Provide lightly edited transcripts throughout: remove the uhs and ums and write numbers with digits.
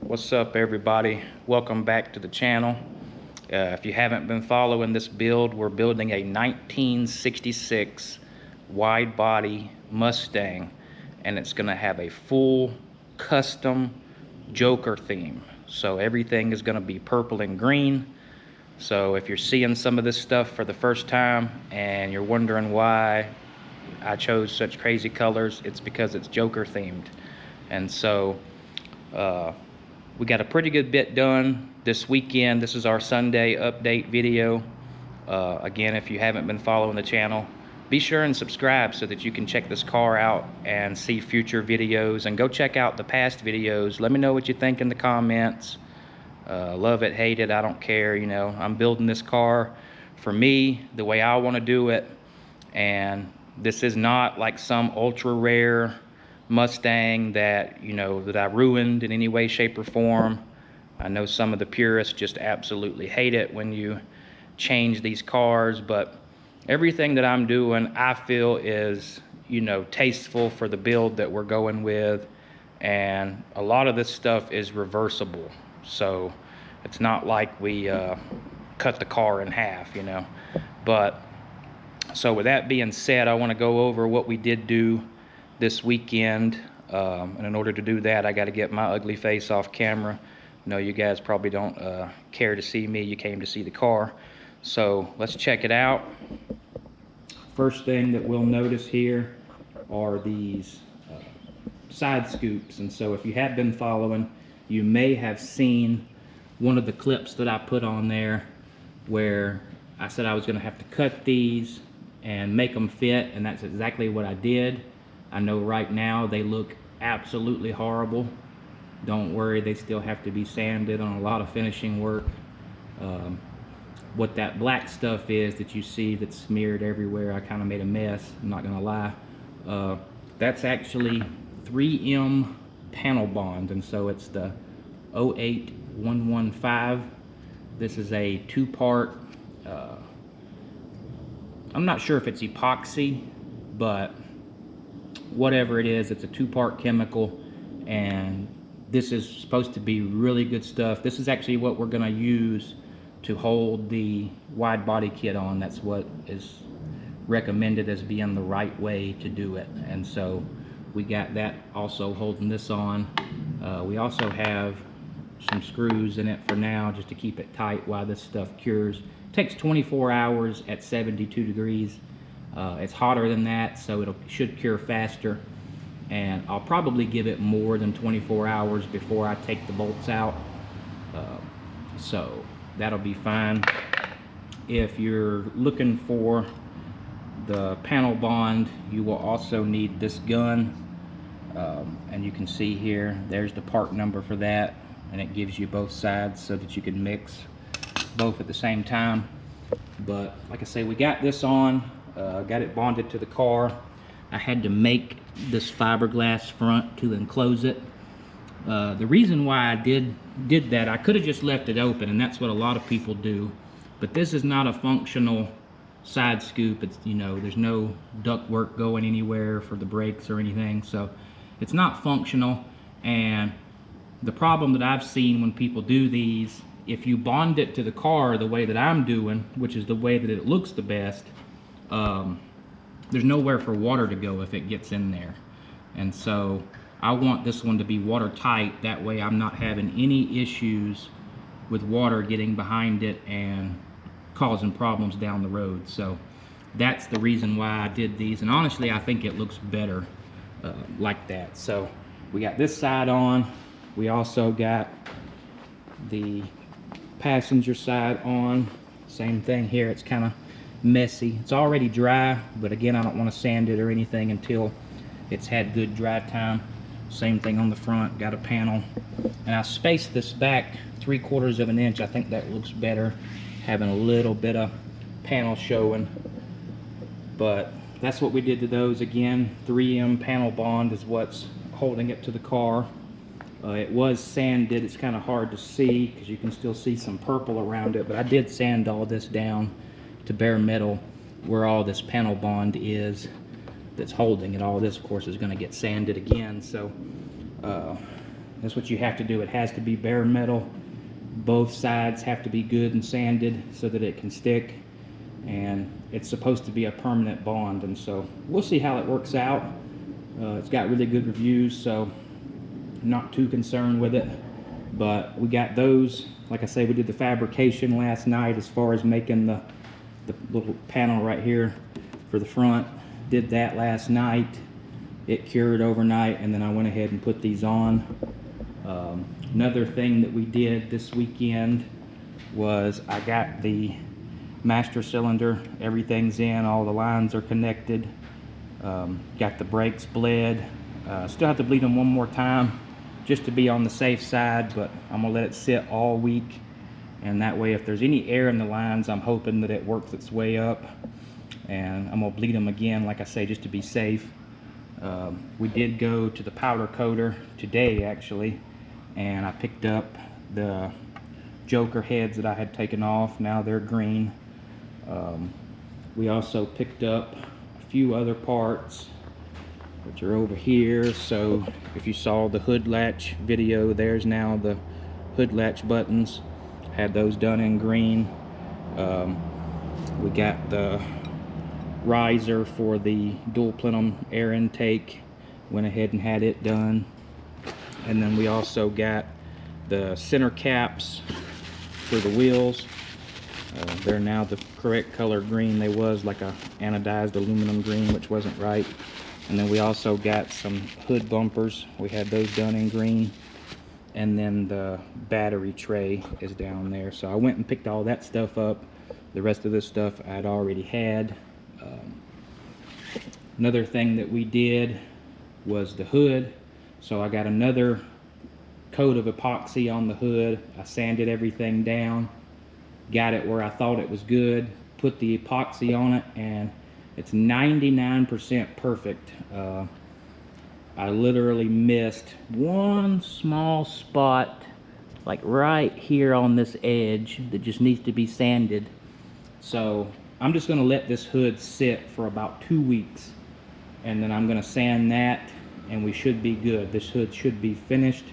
What's up, everybody? Welcome back to the channel. If you haven't been following this build, we're building a 1966 wide body Mustang, and it's going to have a full custom Joker theme. So everything is going to be purple and green. So if you're seeing some of this stuff for the first time and you're wondering why I chose such crazy colors, it's because it's Joker themed. And so we got a pretty good bit done this weekend. This is our Sunday update video. Again, if you haven't been following the channel, be sure and subscribe so that you can check this car out and see future videos, and go check out the past videos. Let me know what you think in the comments. Love it, hate it, I don't care. You know, I'm building this car for me, the way I want to do it. And this is not like some ultra rare Mustang that, you know, that I ruined in any way, shape, or form. I know some of the purists just absolutely hate it when you change these cars, but everything that I'm doing, I feel is, you know, tasteful for the build that we're going with. And a lot of this stuff is reversible, so it's not like we cut the car in half, you know. But so with that being said, I want to go over what we did do this weekend, and in order to do that, I got to get my ugly face off camera. No, you guys probably don't care to see me. You came to see the car. So let's check it out. First thing that we'll notice here are these side scoops. And so if you have been following, you may have seen one of the clips that I put on there where I said I was going to have to cut these and make them fit, and that's exactly what I did. I know right now they look absolutely horrible. Don't worry, they still have to be sanded on a lot of finishing work. What that black stuff is that you see that's smeared everywhere, I kind of made a mess, I'm not gonna lie. That's actually 3M panel bond, and so it's the 08115. This is a two-part, I'm not sure if it's epoxy, but whatever it is, it's a two-part chemical, and this is supposed to be really good stuff. This is actually what we're going to use to hold the wide body kit on. That's what is recommended as being the right way to do it. And so we got that also holding this on. We also have some screws in it for now just to keep it tight while this stuff cures. It takes 24 hours at 72 degrees. It's hotter than that, so it should cure faster, and I'll probably give it more than 24 hours before I take the bolts out, so that'll be fine. If you're looking for the panel bond, you will also need this gun, and you can see here, there's the part number for that, and it gives you both sides so that you can mix both at the same time. But like I say, we got this on. Got it bonded to the car. I had to make this fiberglass front to enclose it. The reason why I did that, I could have just left it open, and that's what a lot of people do, but this is not a functional side scoop. It's, you know, there's no duct work going anywhere for the brakes or anything, so it's not functional. And the problem that I've seen when people do these, if you bond it to the car the way that I'm doing, which is the way that it looks the best, there's nowhere for water to go if it gets in there. And so I want this one to be watertight. That way I'm not having any issues with water getting behind it and causing problems down the road. So that's the reason why I did these. And honestly, I think it looks better like that. So we got this side on. We also got the passenger side on. Same thing here. It's kind of messy. It's already dry, but again, I don't want to sand it or anything until it's had good dry time. Same thing on the front. Got a panel, and I spaced this back 3/4 of an inch. I think that looks better, having a little bit of panel showing. But that's what we did to those. Again, 3M panel bond is what's holding it to the car. It was sanded. It's kind of hard to see because you can still see some purple around it, but I did sand all this down to bare metal where all this panel bond is that's holding it. All this, of course, is going to get sanded again. So That's what you have to do. It has to be bare metal. Both sides have to be good and sanded so that it can stick, and it's supposed to be a permanent bond. And so we'll see how it works out. It's got really good reviews, so I'm not too concerned with it. But we got those. Like I say, we did the fabrication last night as far as making the little panel right here for the front. Did that last night. It cured overnight, and then I went ahead and put these on. Another thing that we did this weekend was I got the master cylinder. Everything's in, all the lines are connected. Got the brakes bled. Still have to bleed them one more time just to be on the safe side, but I'm gonna let it sit all week, and that way if there's any air in the lines, I'm hoping that it works its way up, and I'm gonna bleed them again, like I say, just to be safe. We did go to the powder coater today actually, and I picked up the joker heads that I had taken off. Now they're green. We also picked up a few other parts which are over here. So if you saw the hood latch video, there's now the hood latch buttons. Had those done in green. We got the riser for the dual plenum air intake, went ahead and had it done. And then we also got the center caps for the wheels. They're now the correct color green. They was like a anodized aluminum green, which wasn't right. And then we also got some hood bumpers. We had those done in green. And then the battery tray is down there. So I went and picked all that stuff up. The rest of this stuff I'd already had. Another thing that we did was the hood. So I got another coat of epoxy on the hood. I sanded everything down, got it where I thought it was good, put the epoxy on it, and it's 99% perfect. I literally missed one small spot, like right here on this edge, that just needs to be sanded. So I'm just gonna let this hood sit for about 2 weeks, and then I'm gonna sand that, and we should be good. This hood should be finished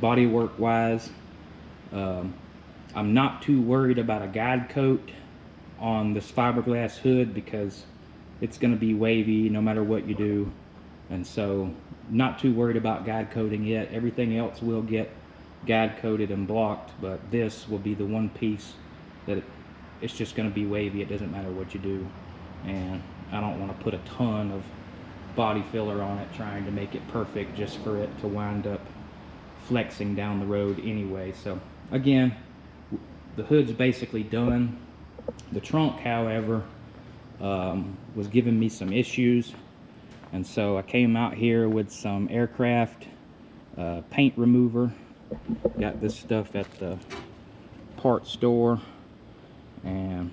bodywork wise. I'm not too worried about a guide coat on this fiberglass hood because it's going to be wavy no matter what you do, and so not too worried about guide coating yet. Everything else will get guide coated and blocked, but this will be the one piece that it's just going to be wavy. It doesn't matter what you do, and I don't want to put a ton of body filler on it trying to make it perfect just for it to wind up flexing down the road anyway. So again, the hood's basically done. The trunk, however, was giving me some issues, and so I came out here with some aircraft paint remover. Got this stuff at the part store, and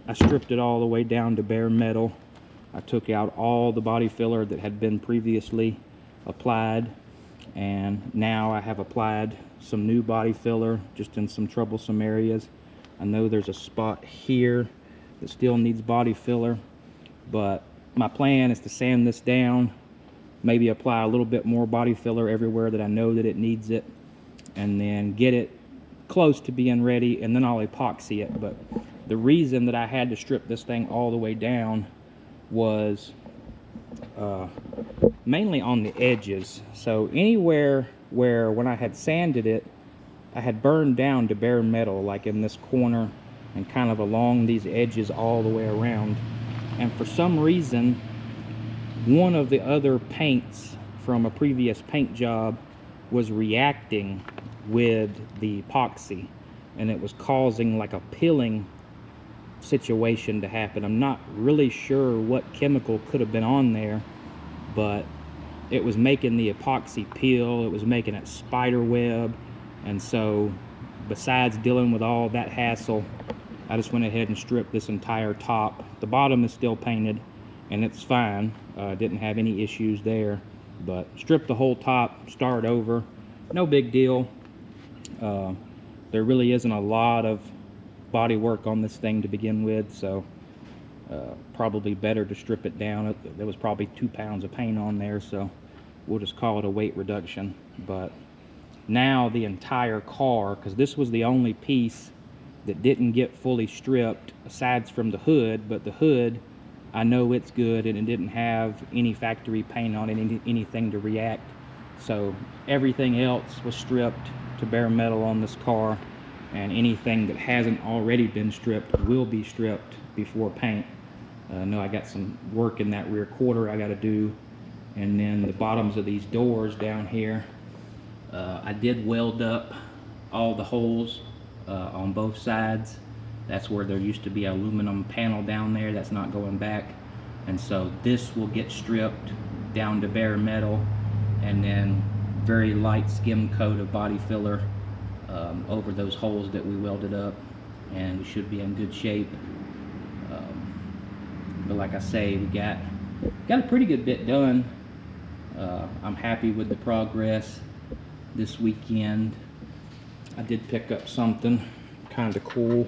I stripped it all the way down to bare metal. I took out all the body filler that had been previously applied, and now I have applied some new body filler just in some troublesome areas. I know there's a spot here that still needs body filler, but my plan is to sand this down, maybe apply a little bit more body filler everywhere that I know that it needs it, and then get it close to being ready, and then I'll epoxy it. But the reason that I had to strip this thing all the way down was mainly on the edges. So anywhere where when I had sanded it, I had burned down to bare metal, like in this corner and kind of along these edges all the way around. And for some reason, one of the other paints from a previous paint job was reacting with the epoxy, and it was causing like a pilling situation to happen. I'm not really sure what chemical could have been on there, but it was making the epoxy peel. It was making it spider web. And so besides dealing with all that hassle, I just went ahead and stripped this entire top. The bottom is still painted and it's fine. Didn't have any issues there, but stripped the whole top, start over. No big deal. There really isn't a lot of body work on this thing to begin with, so probably better to strip it down. There was probably 2 pounds of paint on there, so we'll just call it a weight reduction. But now the entire car, because this was the only piece that didn't get fully stripped aside from the hood, but the hood, I know it's good and it didn't have any factory paint on it, anything to react. So everything else was stripped to bare metal on this car, and anything that hasn't already been stripped will be stripped before paint. I know I got some work in that rear quarter I got to do, and then the bottoms of these doors down here, I did weld up all the holes on both sides. That's where there used to be an aluminum panel down there that's not going back, and so this will get stripped down to bare metal, and then very light skim coat of body filler over those holes that we welded up, and we should be in good shape. But like I say, we got a pretty good bit done. I'm happy with the progress this weekend. I did pick up something kind of cool.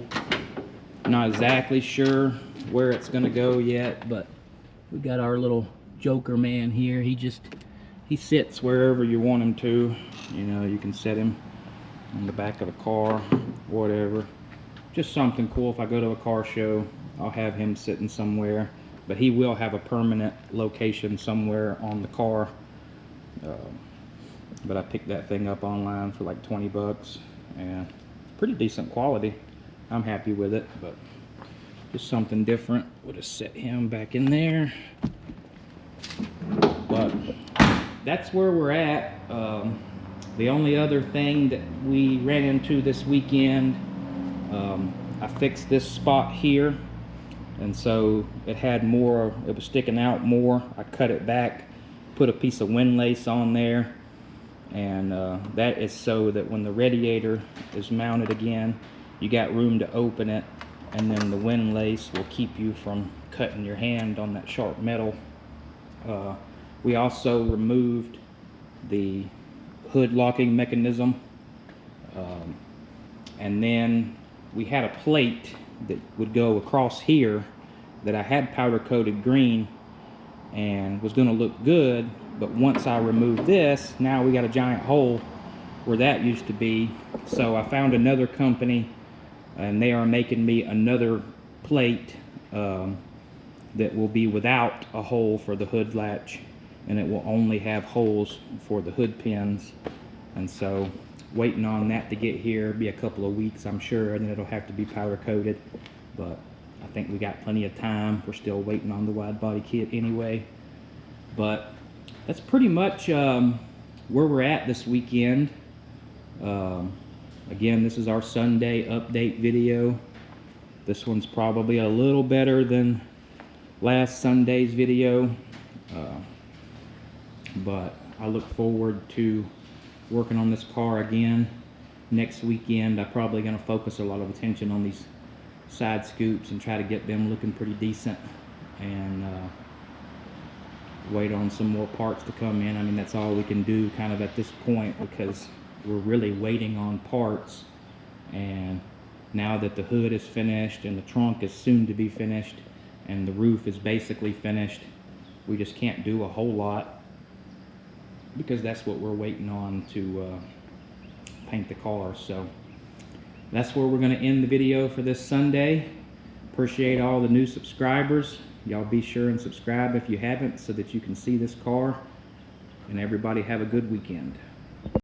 Not exactly sure where it's gonna go yet, but we got our little Joker man here. He sits wherever you want him to. You know, you can set him on the back of the car, whatever. Just something cool. If I go to a car show, I'll have him sitting somewhere, but he will have a permanent location somewhere on the car. But I picked that thing up online for like 20 bucks, and pretty decent quality. I'm happy with it, but just something different. We'll just set him back in there. But that's where we're at. The only other thing that we ran into this weekend, I fixed this spot here, and so it had more, it was sticking out more. I cut it back, put a piece of windlace on there, and that is so that when the radiator is mounted again, you got room to open it, and then the windlace will keep you from cutting your hand on that sharp metal. We also removed the hood locking mechanism, and then we had a plate that would go across here that I had powder coated green and was going to look good, but once I removed this, now we got a giant hole where that used to be. So I found another company, and they are making me another plate that will be without a hole for the hood latch, and it will only have holes for the hood pins. And so waiting on that to get here. Be a couple of weeks, I'm sure, and then it'll have to be powder coated, but I think we got plenty of time. We're still waiting on the wide body kit anyway. But that's pretty much where we're at this weekend. Again, this is our Sunday update video. This one's probably a little better than last Sunday's video, but I look forward to working on this car again next weekend. I'm probably going to focus a lot of attention on these side scoops and try to get them looking pretty decent, and wait on some more parts to come in. I mean, that's all we can do kind of at this point, because we're really waiting on parts. And now that the hood is finished and the trunk is soon to be finished and the roof is basically finished, we just can't do a whole lot, because that's what we're waiting on to paint the car. So that's where we're going to end the video for this Sunday. Appreciate all the new subscribers. Y'all be sure and subscribe if you haven't, so that you can see this car. And everybody have a good weekend.